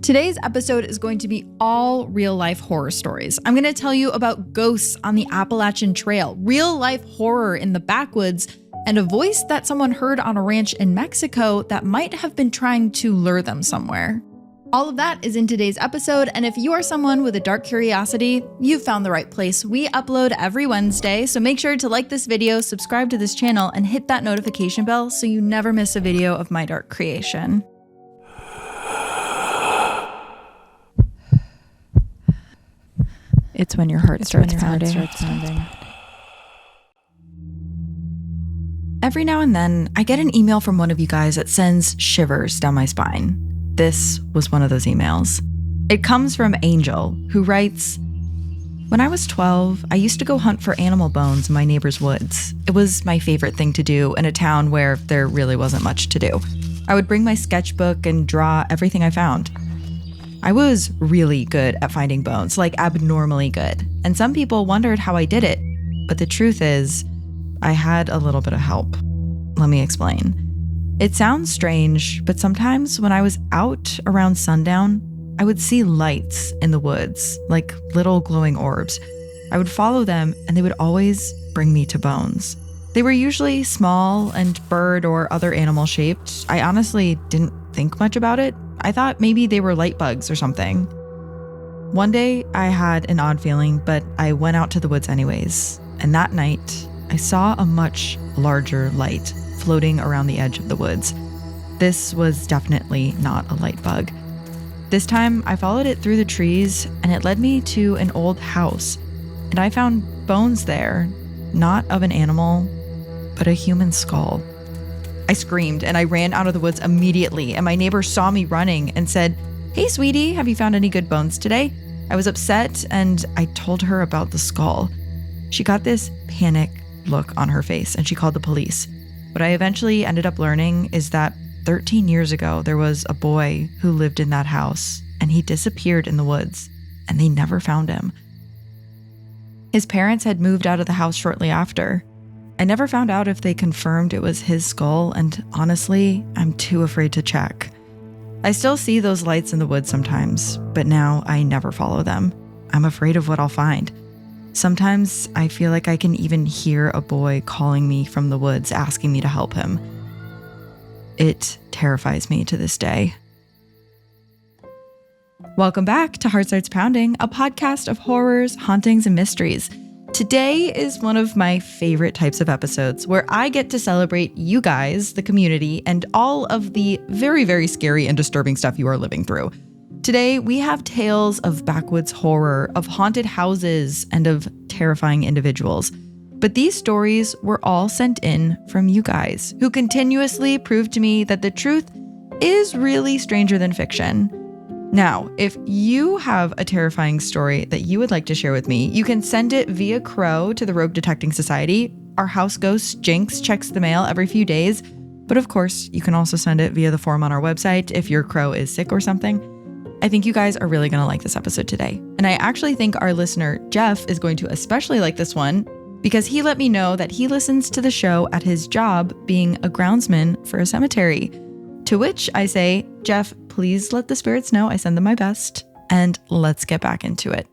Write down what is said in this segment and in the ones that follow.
Today's episode is going to be all real-life horror stories. I'm going to tell you about ghosts on the Appalachian Trail, real-life horror in the backwoods, and a voice that someone heard on a ranch in Mexico that might have been trying to lure them somewhere. All of that is in today's episode, and if you are someone with a dark curiosity, you've found the right place. We upload every Wednesday, so make sure to like this video, subscribe to this channel, and hit that notification bell so you never miss a video of my dark creation. It's when your heart starts pounding. Every now and then, I get an email from one of you guys that sends shivers down my spine. This was one of those emails. It comes from Angel, who writes, "When I was 12, I used to go hunt for animal bones in my neighbor's woods. It was my favorite thing to do in a town where there really wasn't much to do. I would bring my sketchbook and draw everything I found. I was really good at finding bones, like abnormally good, and some people wondered how I did it, but the truth is, I had a little bit of help. Let me explain. It sounds strange, but sometimes when I was out around sundown, I would see lights in the woods, like little glowing orbs. I would follow them, and they would always bring me to bones. They were usually small and bird or other animal shaped. I honestly didn't think much about it. I thought maybe they were light bugs or something. One day, I had an odd feeling, but I went out to the woods anyways. And that night, I saw a much larger light floating around the edge of the woods. This was definitely not a light bug. This time, I followed it through the trees, and it led me to an old house. And I found bones there, not of an animal, but a human skull. I screamed and I ran out of the woods immediately, and my neighbor saw me running and said, "Hey, sweetie, have you found any good bones today?" I was upset and I told her about the skull. She got this panic look on her face and she called the police. What I eventually ended up learning is that 13 years ago, there was a boy who lived in that house and he disappeared in the woods and they never found him. His parents had moved out of the house shortly after. I never found out if they confirmed it was his skull, and honestly, I'm too afraid to check. I still see those lights in the woods sometimes, but now I never follow them. I'm afraid of what I'll find. Sometimes I feel like I can even hear a boy calling me from the woods, asking me to help him. It terrifies me to this day. Welcome back to Heart Starts Pounding, a podcast of horrors, hauntings, and mysteries. Today is one of my favorite types of episodes where I get to celebrate you guys, the community, and all of the very, very scary and disturbing stuff you are living through. Today, we have tales of backwoods horror, of haunted houses, and of terrifying individuals. But these stories were all sent in from you guys, who continuously prove to me that the truth is really stranger than fiction. Now, if you have a terrifying story that you would like to share with me, you can send it via Crow to the Rogue Detecting Society. Our house ghost, Jinx, checks the mail every few days. But of course, you can also send it via the form on our website if your crow is sick or something. I think you guys are really going to like this episode today. And I actually think our listener, Jeff, is going to especially like this one because he let me know that he listens to the show at his job being a groundsman for a cemetery. To which I say, Jeff, please let the spirits know I send them my best, and let's get back into it.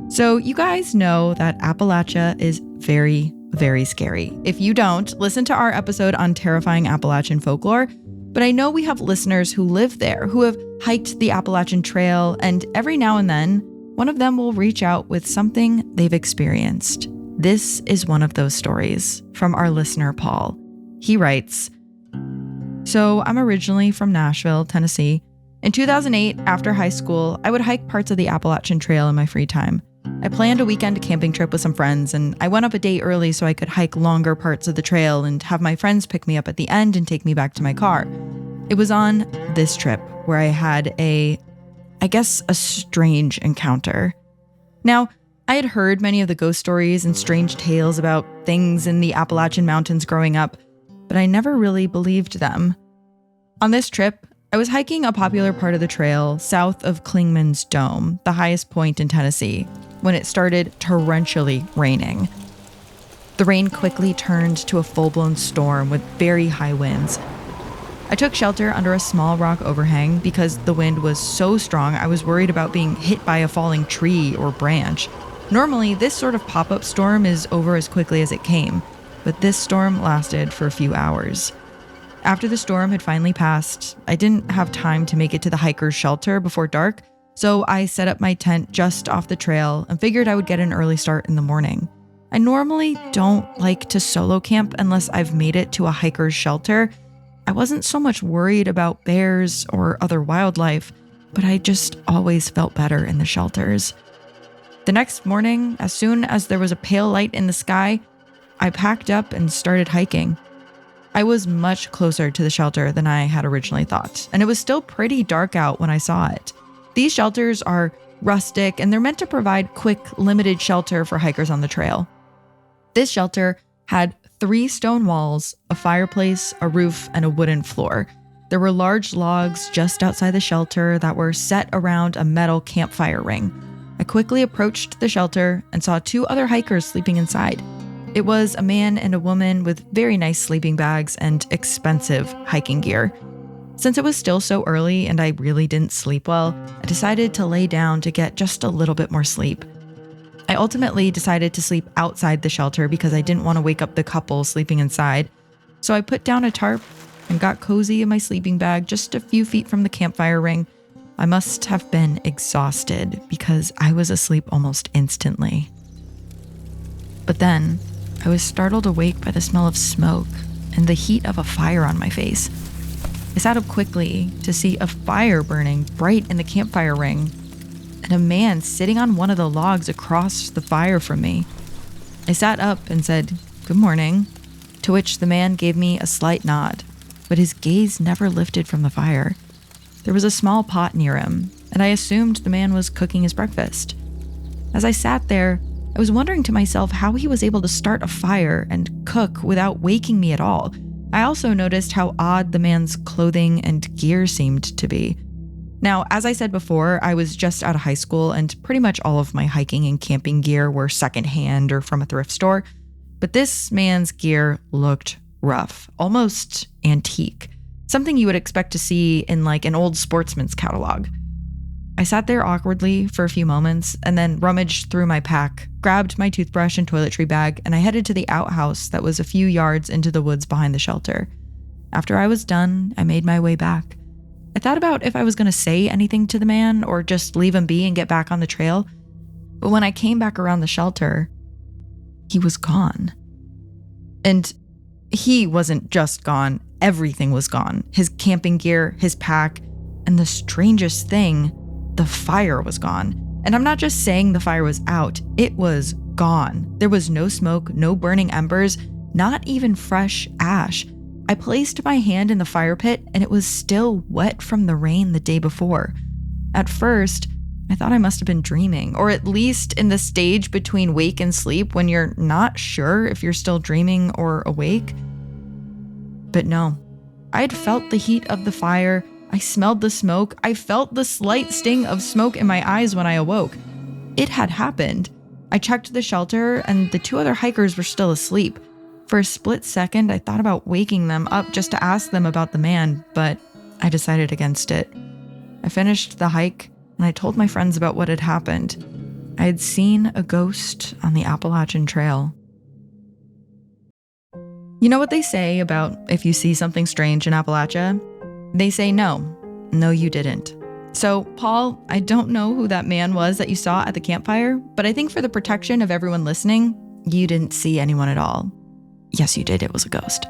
So you guys know that Appalachia is very, very scary. If you don't, listen to our episode on terrifying Appalachian folklore, but I know we have listeners who live there, who have hiked the Appalachian Trail, and every now and then, one of them will reach out with something they've experienced. This is one of those stories from our listener, Paul. He writes, "So I'm originally from Nashville, Tennessee. In 2008, after high school, I would hike parts of the Appalachian Trail in my free time. I planned a weekend camping trip with some friends, and I went up a day early so I could hike longer parts of the trail and have my friends pick me up at the end and take me back to my car. It was on this trip where I had a strange encounter. Now, I had heard many of the ghost stories and strange tales about things in the Appalachian Mountains growing up, but I never really believed them. On this trip, I was hiking a popular part of the trail south of Clingman's Dome, the highest point in Tennessee, when it started torrentially raining. The rain quickly turned to a full-blown storm with very high winds. I took shelter under a small rock overhang because the wind was so strong I was worried about being hit by a falling tree or branch. Normally, this sort of pop-up storm is over as quickly as it came, but this storm lasted for a few hours. After the storm had finally passed, I didn't have time to make it to the hiker's shelter before dark, so I set up my tent just off the trail and figured I would get an early start in the morning. I normally don't like to solo camp unless I've made it to a hiker's shelter. I wasn't so much worried about bears or other wildlife, but I just always felt better in the shelters. The next morning, as soon as there was a pale light in the sky, I packed up and started hiking. I was much closer to the shelter than I had originally thought, and it was still pretty dark out when I saw it. These shelters are rustic, and they're meant to provide quick, limited shelter for hikers on the trail. This shelter had 3 stone walls, a fireplace, a roof, and a wooden floor. There were large logs just outside the shelter that were set around a metal campfire ring. I quickly approached the shelter and saw 2 other hikers sleeping inside. It was a man and a woman with very nice sleeping bags and expensive hiking gear. Since it was still so early and I really didn't sleep well, I decided to lay down to get just a little bit more sleep. I ultimately decided to sleep outside the shelter because I didn't want to wake up the couple sleeping inside. So I put down a tarp and got cozy in my sleeping bag just a few feet from the campfire ring. I must have been exhausted because I was asleep almost instantly. But then I was startled awake by the smell of smoke and the heat of a fire on my face. I sat up quickly to see a fire burning bright in the campfire ring and a man sitting on one of the logs across the fire from me. I sat up and said, "Good morning," to which the man gave me a slight nod, but his gaze never lifted from the fire. There was a small pot near him, and I assumed the man was cooking his breakfast. As I sat there, I was wondering to myself how he was able to start a fire and cook without waking me at all. I also noticed how odd the man's clothing and gear seemed to be. Now, as I said before, I was just out of high school and pretty much all of my hiking and camping gear were secondhand or from a thrift store. But this man's gear looked rough, almost antique, something you would expect to see in like an old sportsman's catalog. I sat there awkwardly for a few moments and then rummaged through my pack, grabbed my toothbrush and toiletry bag, and I headed to the outhouse that was a few yards into the woods behind the shelter. After I was done, I made my way back. I thought about if I was going to say anything to the man or just leave him be and get back on the trail. But when I came back around the shelter, he was gone. And he wasn't just gone. Everything was gone. His camping gear, his pack, and the strangest thing, the fire was gone. And I'm not just saying the fire was out. It was gone. There was no smoke, no burning embers, not even fresh ash. I placed my hand in the fire pit and it was still wet from the rain the day before. At first, I thought I must have been dreaming, or at least in the stage between wake and sleep when you're not sure if you're still dreaming or awake. But no, I had felt the heat of the fire. I smelled the smoke. I felt the slight sting of smoke in my eyes when I awoke. It had happened. I checked the shelter and the 2 other hikers were still asleep. For a split second, I thought about waking them up just to ask them about the man, but I decided against it. I finished the hike and I told my friends about what had happened. I had seen a ghost on the Appalachian Trail. You know what they say about if you see something strange in Appalachia? They say no, you didn't. So, Paul, I don't know who that man was that you saw at the campfire, but I think for the protection of everyone listening, you didn't see anyone at all. Yes, you did. It was a ghost.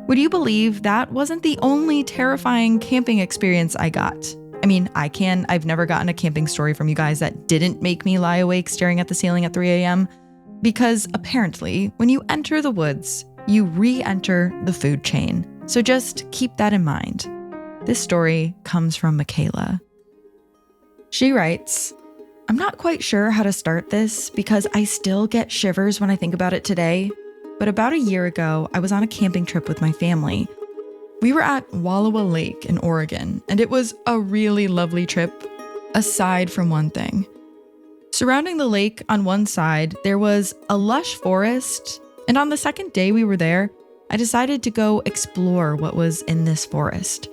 Would you believe that wasn't the only terrifying camping experience I got? I mean, I've never gotten a camping story from you guys that didn't make me lie awake staring at the ceiling at 3 a.m. Because apparently, when you enter the woods, you re-enter the food chain. So just keep that in mind. This story comes from Michaela. She writes, "I'm not quite sure how to start this because I still get shivers when I think about it today. But about a year ago, I was on a camping trip with my family. We were at Walawa Lake in Oregon, and it was a really lovely trip, aside from one thing. Surrounding the lake on one side, there was a lush forest, and on the second day we were there, I decided to go explore what was in this forest.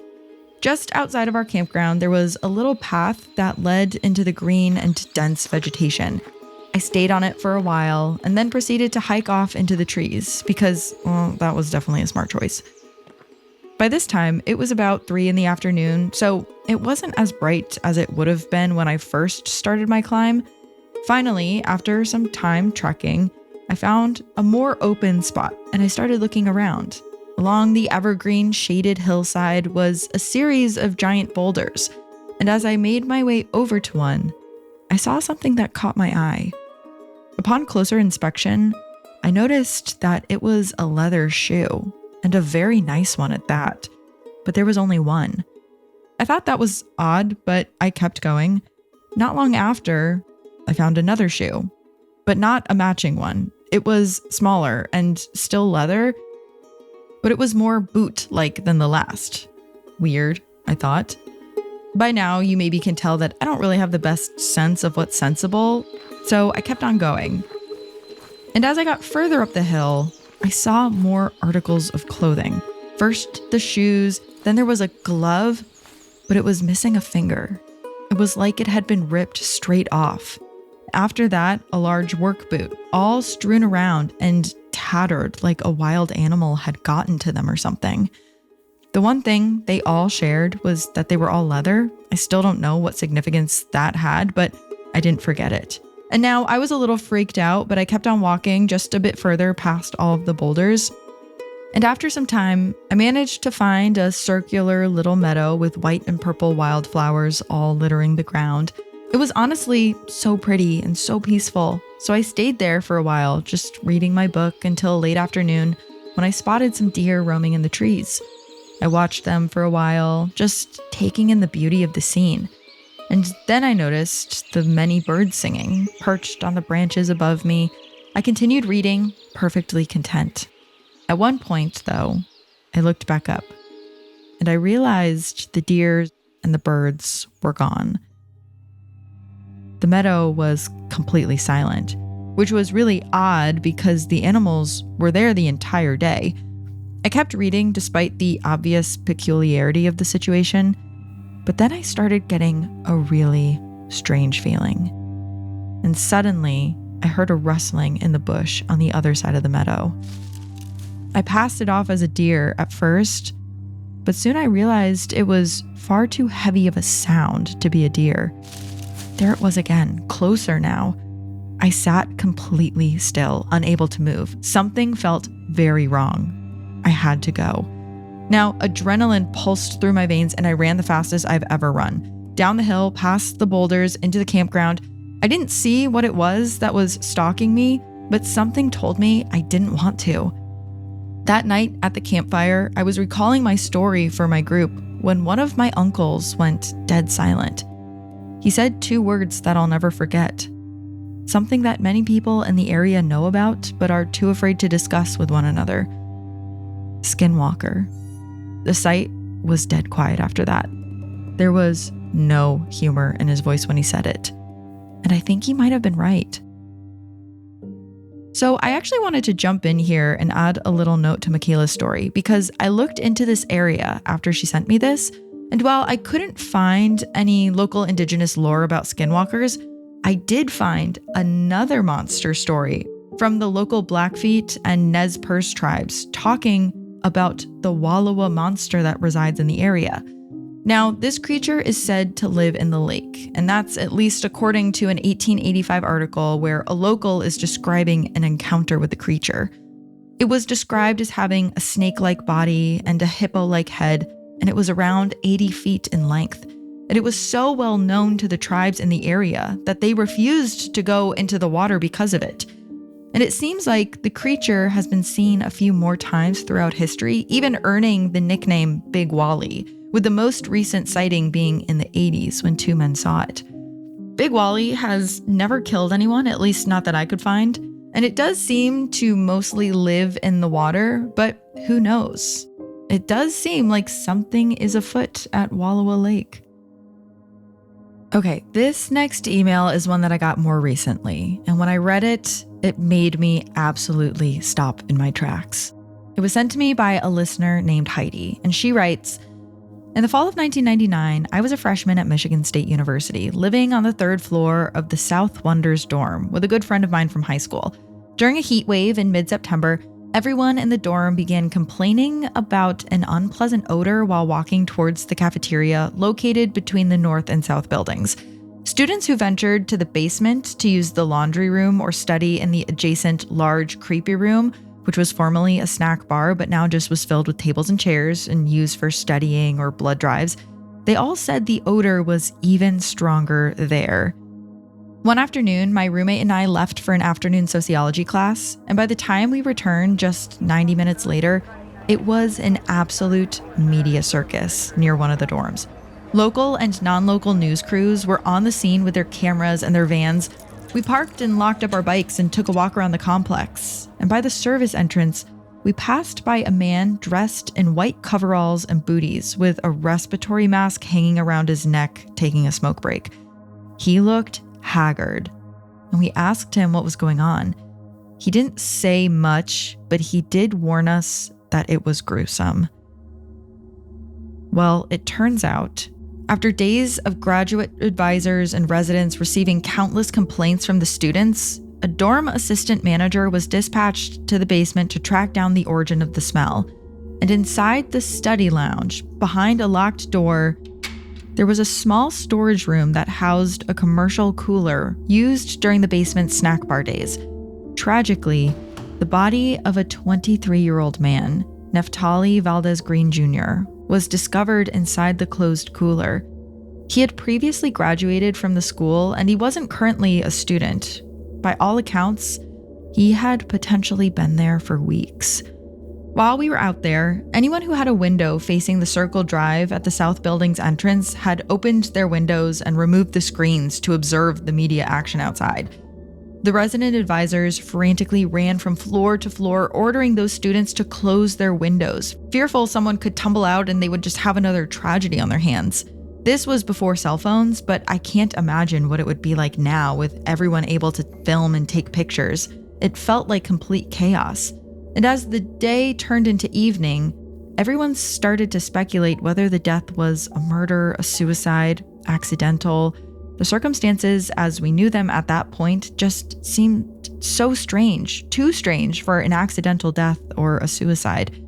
Just outside of our campground, there was a little path that led into the green and dense vegetation. I stayed on it for a while and then proceeded to hike off into the trees because, well, that was definitely a smart choice. By this time, it was about 3 in the afternoon, so it wasn't as bright as it would have been when I first started my climb. Finally, after some time trekking, I found a more open spot and I started looking around. Along the evergreen shaded hillside was a series of giant boulders, and as I made my way over to one, I saw something that caught my eye. Upon closer inspection, I noticed that it was a leather shoe, and a very nice one at that, but there was only one. I thought that was odd, but I kept going. Not long after, I found another shoe, but not a matching one. It was smaller and still leather, but it was more boot-like than the last. Weird, I thought. By now, you maybe can tell that I don't really have the best sense of what's sensible, so I kept on going. And as I got further up the hill, I saw more articles of clothing. First, the shoes, then there was a glove, but it was missing a finger. It was like it had been ripped straight off. After that, a large work boot, all strewn around and tattered like a wild animal had gotten to them or something. The one thing they all shared was that they were all leather. I still don't know what significance that had, but I didn't forget it. And now I was a little freaked out, but I kept on walking just a bit further past all of the boulders. And after some time, I managed to find a circular little meadow with white and purple wildflowers all littering the ground. It was honestly so pretty and so peaceful, so I stayed there for a while, just reading my book until late afternoon when I spotted some deer roaming in the trees. I watched them for a while, just taking in the beauty of the scene. And then I noticed the many birds singing, perched on the branches above me. I continued reading, perfectly content. At one point, though, I looked back up, and I realized the deer and the birds were gone. The meadow was completely silent, which was really odd because the animals were there the entire day. I kept reading despite the obvious peculiarity of the situation, but then I started getting a really strange feeling. And suddenly, I heard a rustling in the bush on the other side of the meadow. I passed it off as a deer at first, but soon I realized it was far too heavy of a sound to be a deer. There it was again, closer now. I sat completely still, unable to move. Something felt very wrong. I had to go. Now, adrenaline pulsed through my veins and I ran the fastest I've ever run. Down the hill, past the boulders, into the campground. I didn't see what it was that was stalking me, but something told me I didn't want to. That night at the campfire, I was recalling my story for my group when one of my uncles went dead silent. He said 2 words that I'll never forget. Something that many people in the area know about, but are too afraid to discuss with one another. Skinwalker. The site was dead quiet after that. There was no humor in his voice when he said it. And I think he might have been right. So I actually wanted to jump in here and add a little note to Michaela's story because I looked into this area after she sent me this, and while I couldn't find any local indigenous lore about skinwalkers, I did find another monster story from the local Blackfeet and Nez Perce tribes talking about the Walawa monster that resides in the area. Now, this creature is said to live in the lake, and that's at least according to an 1885 article where a local is describing an encounter with the creature. It was described as having a snake-like body and a hippo-like head, and it was around 80 feet in length. And it was so well known to the tribes in the area that they refused to go into the water because of it. And it seems like the creature has been seen a few more times throughout history, even earning the nickname Big Wally, with the most recent sighting being in the 80s when 2 men saw it. Big Wally has never killed anyone, at least not that I could find, and it does seem to mostly live in the water, but who knows? It does seem like something is afoot at Walawa Lake. Okay, this next email is one that I got more recently, and when I read it, it made me absolutely stop in my tracks. It It was sent to me by a listener named Heidi, and she writes, in the fall of 1999, I was a freshman at Michigan State University, living on the 3rd floor of the South Wonders dorm with a good friend of mine from high school. During a heat wave in mid-September, everyone in the dorm began complaining about an unpleasant odor while walking towards the cafeteria located between the north and south buildings. Students who ventured to the basement to use the laundry room or study in the adjacent large, creepy room, which was formerly a snack bar but now just was filled with tables and chairs and used for studying or blood drives, they all said the odor was even stronger there. One afternoon, my roommate and I left for an afternoon sociology class, and by the time we returned just 90 minutes later, it was an absolute media circus near one of the dorms. Local and non-local news crews were on the scene with their cameras and their vans. We parked and locked up our bikes and took a walk around the complex. And by the service entrance, we passed by a man dressed in white coveralls and booties with a respiratory mask hanging around his neck, taking a smoke break. He looked haggard, and we asked him what was going on. He didn't say much, but he did warn us that it was gruesome. Well, it turns out, after days of graduate advisors and residents receiving countless complaints from the students, a dorm assistant manager was dispatched to the basement to track down the origin of the smell. And inside the study lounge, behind a locked door, there was a small storage room that housed a commercial cooler used during the basement snack bar days. Tragically, the body of a 23-year-old man, Neftali Valdez Green Jr., was discovered inside the closed cooler. He had previously graduated from the school, and he wasn't currently a student. By all accounts, he had potentially been there for weeks. While we were out there, anyone who had a window facing the Circle Drive at the South Building's entrance had opened their windows and removed the screens to observe the media action outside. The resident advisors frantically ran from floor to floor, ordering those students to close their windows, fearful someone could tumble out and they would just have another tragedy on their hands. This was before cell phones, but I can't imagine what it would be like now with everyone able to film and take pictures. It felt like complete chaos. And as the day turned into evening, everyone started to speculate whether the death was a murder, a suicide, accidental. The circumstances, as we knew them at that point, just seemed so strange, too strange for an accidental death or a suicide.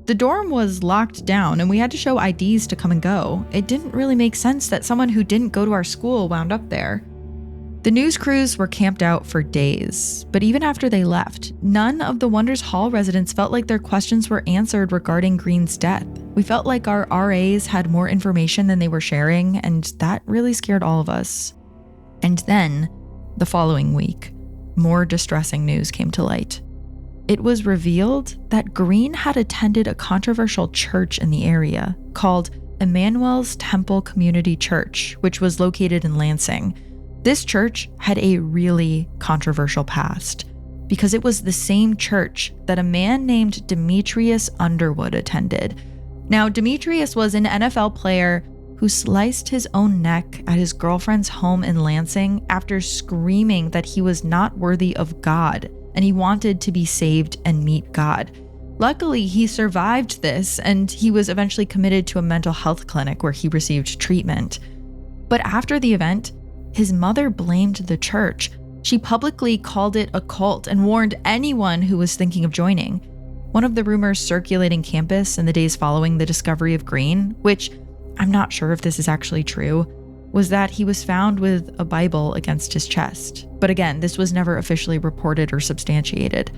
The dorm was locked down and we had to show IDs to come and go. It didn't really make sense that someone who didn't go to our school wound up there. The news crews were camped out for days, but even after they left, none of the Wonders Hall residents felt like their questions were answered regarding Green's death. We felt like our RAs had more information than they were sharing, and that really scared all of us. And then, the following week, more distressing news came to light. It was revealed that Green had attended a controversial church in the area called Emmanuel's Temple Community Church, which was located in Lansing. This church had a really controversial past because it was the same church that a man named Demetrius Underwood attended. Now, Demetrius was an NFL player who sliced his own neck at his girlfriend's home in Lansing after screaming that he was not worthy of God and he wanted to be saved and meet God. Luckily, he survived this and he was eventually committed to a mental health clinic where he received treatment. But after the event, his mother blamed the church. She publicly called it a cult and warned anyone who was thinking of joining. One of the rumors circulating campus in the days following the discovery of Green, which I'm not sure if this is actually true, was that he was found with a Bible against his chest. But again, this was never officially reported or substantiated.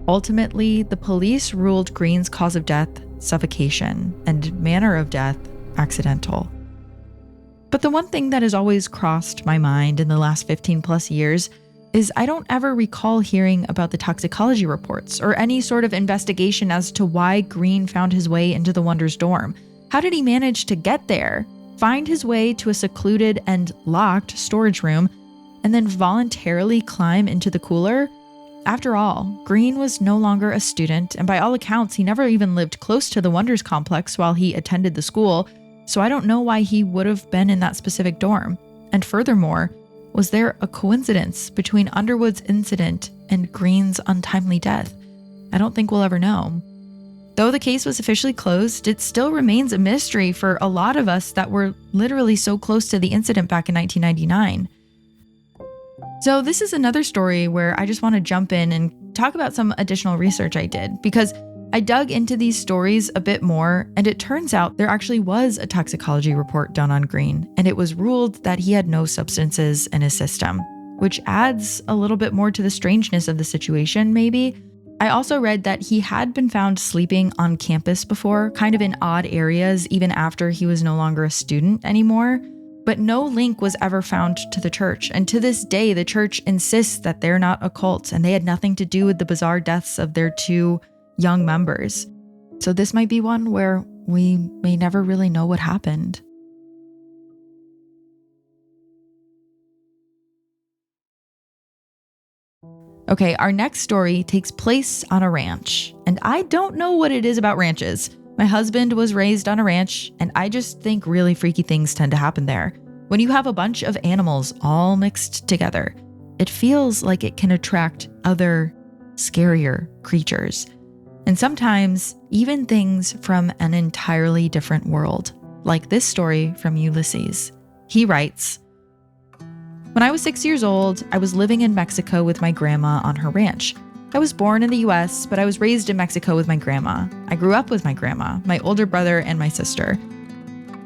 Ultimately, the police ruled Green's cause of death suffocation and manner of death accidental. But the one thing that has always crossed my mind in the last 15 plus years is I don't ever recall hearing about the toxicology reports or any sort of investigation as to why Green found his way into the Wonders dorm. How did he manage to get there, find his way to a secluded and locked storage room, and then voluntarily climb into the cooler? After all, Green was no longer a student, and by all accounts, he never even lived close to the Wonders complex while he attended the school. So I don't know why he would have been in that specific dorm. And furthermore, was there a coincidence between Underwood's incident and Green's untimely death? I don't think we'll ever know. Though the case was officially closed, it still remains a mystery for a lot of us that were literally so close to the incident back in 1999. So this is another story where I just want to jump in and talk about some additional research I did, because I dug into these stories a bit more, and it turns out there actually was a toxicology report done on Green, and it was ruled that he had no substances in his system, which adds a little bit more to the strangeness of the situation, maybe. I also read that he had been found sleeping on campus before, kind of in odd areas, even after he was no longer a student anymore. But no link was ever found to the church. And to this day, the church insists that they're not a cult and they had nothing to do with the bizarre deaths of their 2 young members. So this might be one where we may never really know what happened. Okay, our next story takes place on a ranch, and I don't know what it is about ranches. My husband was raised on a ranch, and I just think really freaky things tend to happen there. When you have a bunch of animals all mixed together, it feels like it can attract other, scarier creatures. And sometimes even things from an entirely different world, like this story from Ulysses. He writes, "When I was 6 years old, I was living in Mexico with my grandma on her ranch. I was born in the US, but I was raised in Mexico with my grandma. I grew up with my grandma, my older brother, and my sister.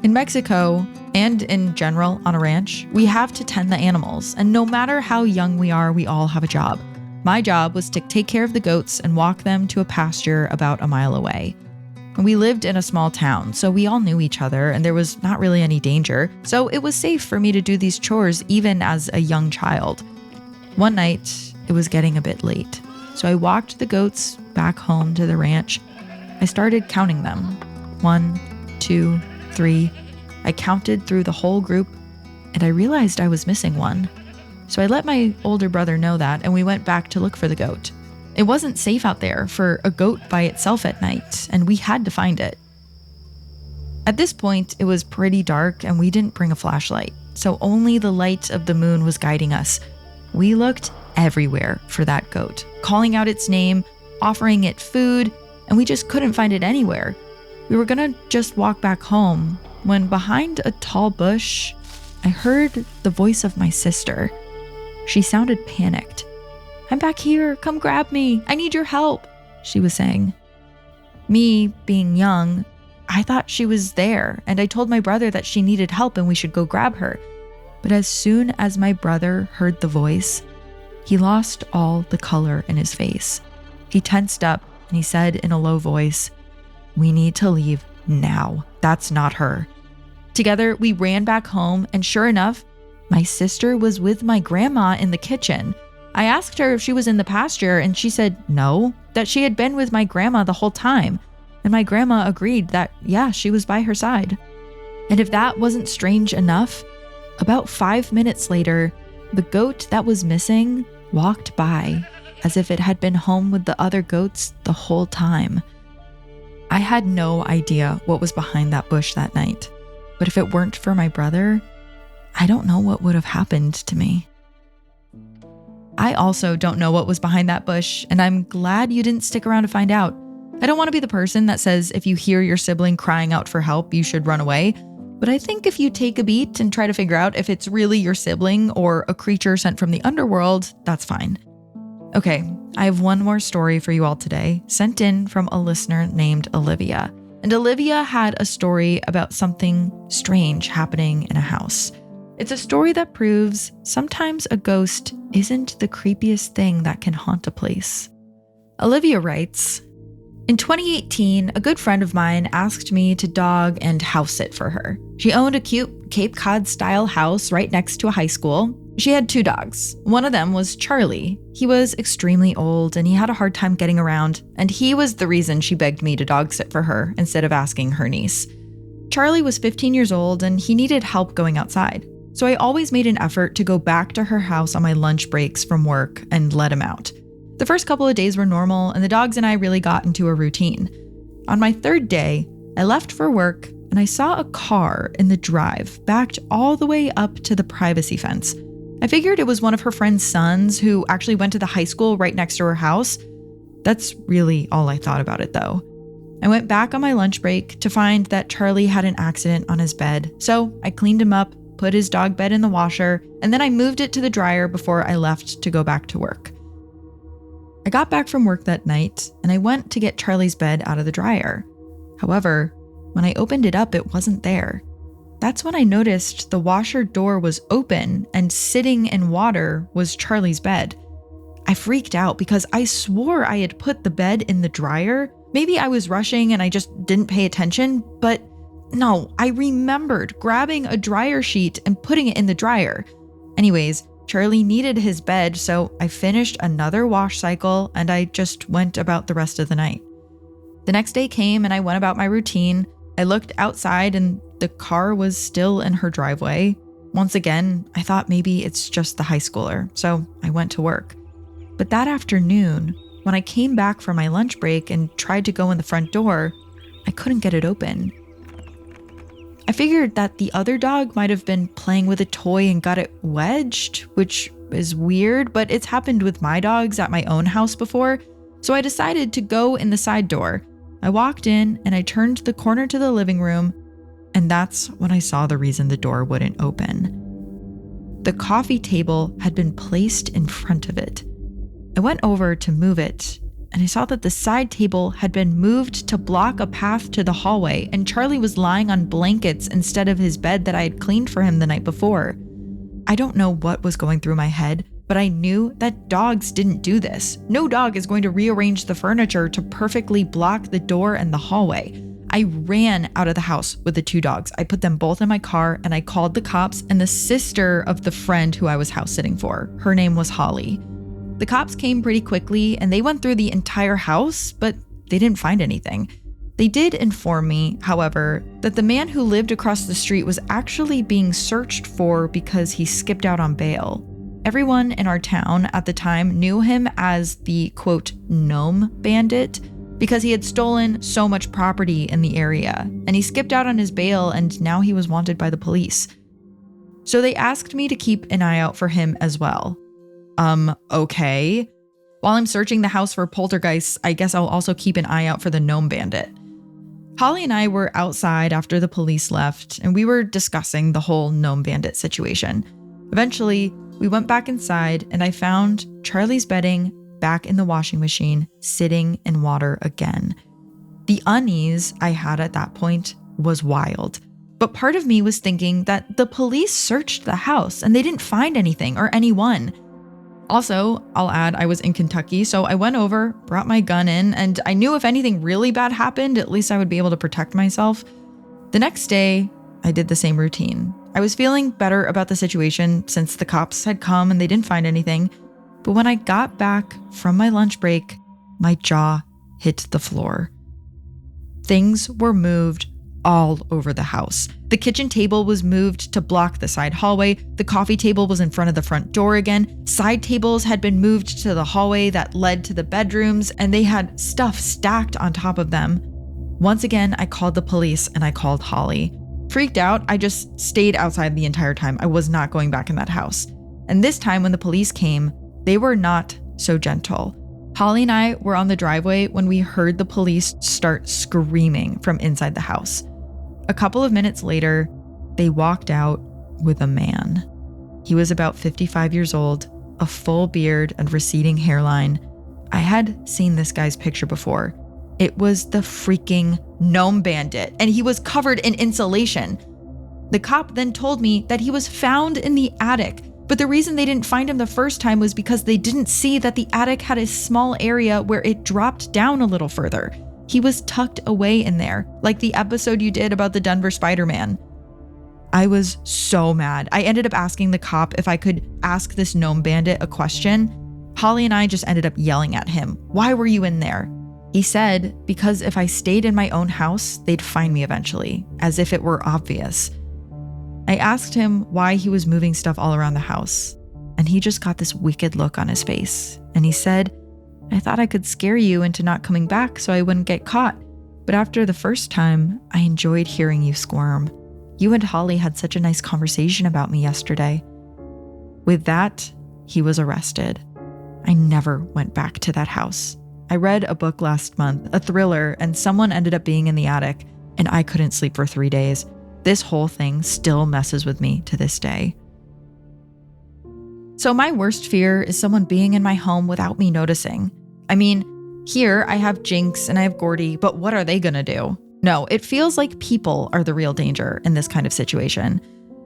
In Mexico, and in general on a ranch, we have to tend the animals, and no matter how young we are, we all have a job. My job was to take care of the goats and walk them to a pasture about a mile away. We lived in a small town, so we all knew each other and there was not really any danger, so it was safe for me to do these chores even as a young child. One night, it was getting a bit late, so I walked the goats back home to the ranch. I started counting them. 1, 2, 3. I counted through the whole group, and I realized I was missing one. So I let my older brother know that, and we went back to look for the goat. It wasn't safe out there for a goat by itself at night, and we had to find it. At this point, it was pretty dark, and we didn't bring a flashlight, so only the light of the moon was guiding us. We looked everywhere for that goat, calling out its name, offering it food, and we just couldn't find it anywhere. We were gonna just walk back home when behind a tall bush, I heard the voice of my sister. She sounded panicked. "I'm back here, come grab me, I need your help," she was saying. Me, being young, I thought she was there, and I told my brother that she needed help and we should go grab her. But as soon as my brother heard the voice, he lost all the color in his face. He tensed up and he said in a low voice, "We need to leave now. That's not her." Together, we ran back home, and sure enough, my sister was with my grandma in the kitchen. I asked her if she was in the pasture, and she said no, that she had been with my grandma the whole time. And my grandma agreed that, yeah, she was by her side. And if that wasn't strange enough, about 5 minutes later, the goat that was missing walked by as if it had been home with the other goats the whole time. I had no idea what was behind that bush that night, but if it weren't for my brother, I don't know what would have happened to me. I also don't know what was behind that bush, and I'm glad you didn't stick around to find out. I don't want to be the person that says if you hear your sibling crying out for help, you should run away. But I think if you take a beat and try to figure out if it's really your sibling or a creature sent from the underworld, that's fine. Okay, I have one more story for you all today, sent in from a listener named Olivia. And Olivia had a story about something strange happening in a house. It's a story that proves sometimes a ghost isn't the creepiest thing that can haunt a place. Olivia writes, "In 2018, a good friend of mine asked me to dog and house sit for her. She owned a cute Cape Cod-style house right next to a high school. She had 2 dogs. One of them was Charlie. He was extremely old and he had a hard time getting around, and he was the reason she begged me to dog sit for her instead of asking her niece. Charlie was 15 years old and he needed help going outside. So I always made an effort to go back to her house on my lunch breaks from work and let him out. The first couple of days were normal, and the dogs and I really got into a routine. On my 3rd day, I left for work and I saw a car in the drive backed all the way up to the privacy fence. I figured it was one of her friend's sons who actually went to the high school right next to her house. That's really all I thought about it though. I went back on my lunch break to find that Charlie had an accident on his bed. So I cleaned him up, put his dog bed in the washer, and then I moved it to the dryer before I left to go back to work. I got back from work that night and I went to get Charlie's bed out of the dryer. However, when I opened it up, it wasn't there. That's when I noticed the washer door was open and sitting in water was Charlie's bed. I freaked out because I swore I had put the bed in the dryer. Maybe I was rushing and I just didn't pay attention, but no, I remembered grabbing a dryer sheet and putting it in the dryer. Anyways, Charlie needed his bed, so I finished another wash cycle and I just went about the rest of the night. The next day came and I went about my routine. I looked outside and the car was still in her driveway. Once again, I thought maybe it's just the high schooler, so I went to work. But that afternoon, when I came back from my lunch break and tried to go in the front door, I couldn't get it open. I figured that the other dog might have been playing with a toy and got it wedged, which is weird, but it's happened with my dogs at my own house before, so I decided to go in the side door. I walked in and I turned the corner to the living room, and that's when I saw the reason the door wouldn't open. The coffee table had been placed in front of it. I went over to move it, and I saw that the side table had been moved to block a path to the hallway, and Charlie was lying on blankets instead of his bed that I had cleaned for him the night before. I don't know what was going through my head, but I knew that dogs didn't do this. No dog is going to rearrange the furniture to perfectly block the door and the hallway. I ran out of the house with the two dogs. I put them both in my car and I called the cops and the sister of the friend who I was house sitting for. Her name was Holly. The cops came pretty quickly and they went through the entire house, but they didn't find anything. They did inform me, however, that the man who lived across the street was actually being searched for because he skipped out on bail. Everyone in our town at the time knew him as the, quote, gnome bandit because he had stolen so much property in the area, and he skipped out on his bail and now he was wanted by the police. So they asked me to keep an eye out for him as well. Okay. While I'm searching the house for poltergeists, I guess I'll also keep an eye out for the gnome bandit. Holly and I were outside after the police left, and we were discussing the whole gnome bandit situation. Eventually, we went back inside and I found Charlie's bedding back in the washing machine, sitting in water again. The unease I had at that point was wild, but part of me was thinking that the police searched the house and they didn't find anything or anyone. Also, I'll add I was in Kentucky, so I went over, brought my gun in, and I knew if anything really bad happened, at least I would be able to protect myself. The next day, I did the same routine. I was feeling better about the situation since the cops had come and they didn't find anything. But when I got back from my lunch break, my jaw hit the floor. Things were moved all over the house. The kitchen table was moved to block the side hallway. The coffee table was in front of the front door again. Side tables had been moved to the hallway that led to the bedrooms, and they had stuff stacked on top of them. Once again, I called the police and I called Holly. Freaked out, I just stayed outside the entire time. I was not going back in that house. And this time when the police came, they were not so gentle. Holly and I were on the driveway when we heard the police start screaming from inside the house. A couple of minutes later, they walked out with a man. He was about 55 years old, a full beard and receding hairline. I had seen this guy's picture before. It was the freaking gnome bandit, and he was covered in insulation. The cop then told me that he was found in the attic, but the reason they didn't find him the first time was because they didn't see that the attic had a small area where it dropped down a little further. He was tucked away in there, like the episode you did about the Denver Spider-Man. I was so mad. I ended up asking the cop if I could ask this gnome bandit a question. Holly and I just ended up yelling at him. Why were you in there? He said, because if I stayed in my own house, they'd find me eventually, as if it were obvious. I asked him why he was moving stuff all around the house, and he just got this wicked look on his face. And he said, I thought I could scare you into not coming back so I wouldn't get caught. But after the first time, I enjoyed hearing you squirm. You and Holly had such a nice conversation about me yesterday. With that, he was arrested. I never went back to that house. I read a book last month, a thriller, and someone ended up being in the attic, and I couldn't sleep for 3 days. This whole thing still messes with me to this day. So my worst fear is someone being in my home without me noticing. I mean, here I have Jinx and I have Gordy, but what are they gonna do? No, it feels like people are the real danger in this kind of situation.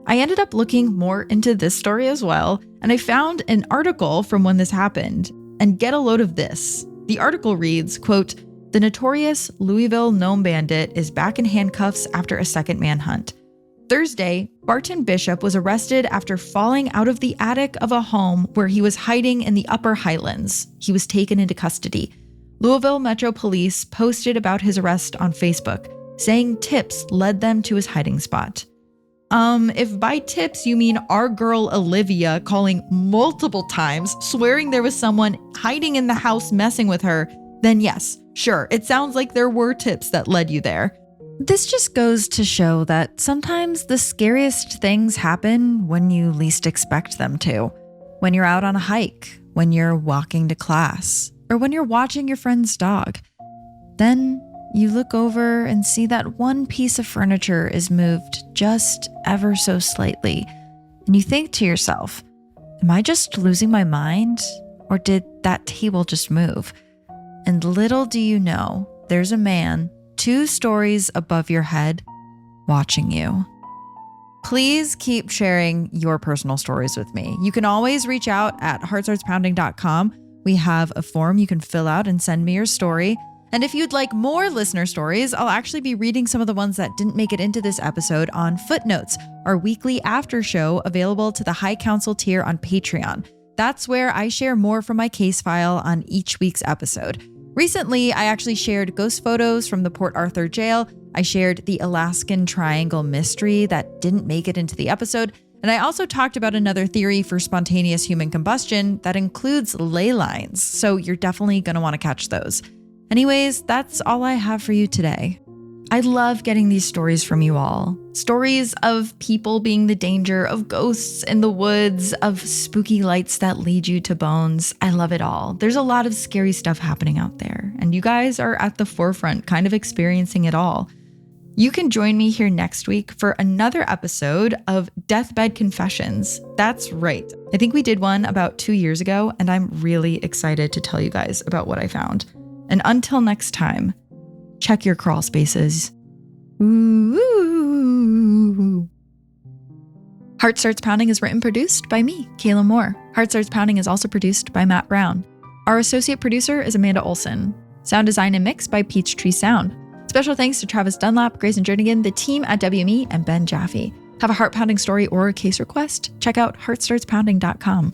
I ended up looking more into this story as well, and I found an article from when this happened. And get a load of this. The article reads, quote, "The notorious Louisville gnome bandit is back in handcuffs after a second manhunt. Thursday, Barton Bishop was arrested after falling out of the attic of a home where he was hiding in the Upper Highlands. He was taken into custody. Louisville Metro Police posted about his arrest on Facebook, saying tips led them to his hiding spot." If by tips you mean our girl Olivia calling multiple times, swearing there was someone hiding in the house messing with her, then yes, sure, it sounds like there were tips that led you there. This just goes to show that sometimes the scariest things happen when you least expect them to. When you're out on a hike, when you're walking to class, or when you're watching your friend's dog. Then you look over and see that one piece of furniture is moved just ever so slightly. And you think to yourself, am I just losing my mind? Or did that table just move? And little do you know, there's a man 2 stories above your head watching you. Please keep sharing your personal stories with me. You can always reach out at heartstartspounding.com. We have a form you can fill out and send me your story. And if you'd like more listener stories, I'll actually be reading some of the ones that didn't make it into this episode on Footnotes, our weekly after show available to the High Council tier on Patreon. That's where I share more from my case file on each week's episode. Recently, I actually shared ghost photos from the Port Arthur jail. I shared the Alaskan Triangle mystery that didn't make it into the episode. And I also talked about another theory for spontaneous human combustion that includes ley lines. So you're definitely going to want to catch those. Anyways, that's all I have for you today. I love getting these stories from you all. Stories of people being the danger, of ghosts in the woods, of spooky lights that lead you to bones. I love it all. There's a lot of scary stuff happening out there, and you guys are at the forefront, kind of experiencing it all. You can join me here next week for another episode of Deathbed Confessions. That's right. I think we did one about 2 years ago, and I'm really excited to tell you guys about what I found. And until next time, check your crawl spaces. Ooh. Heart Starts Pounding is written and produced by me, Kayla Moore. Heart Starts Pounding is also produced by Matt Brown. Our associate producer is Amanda Olson. Sound design and mix by Peachtree Sound. Special thanks to Travis Dunlap, Grayson Jernigan, the team at WME, and Ben Jaffe. Have a heart-pounding story or a case request? Check out heartstartspounding.com.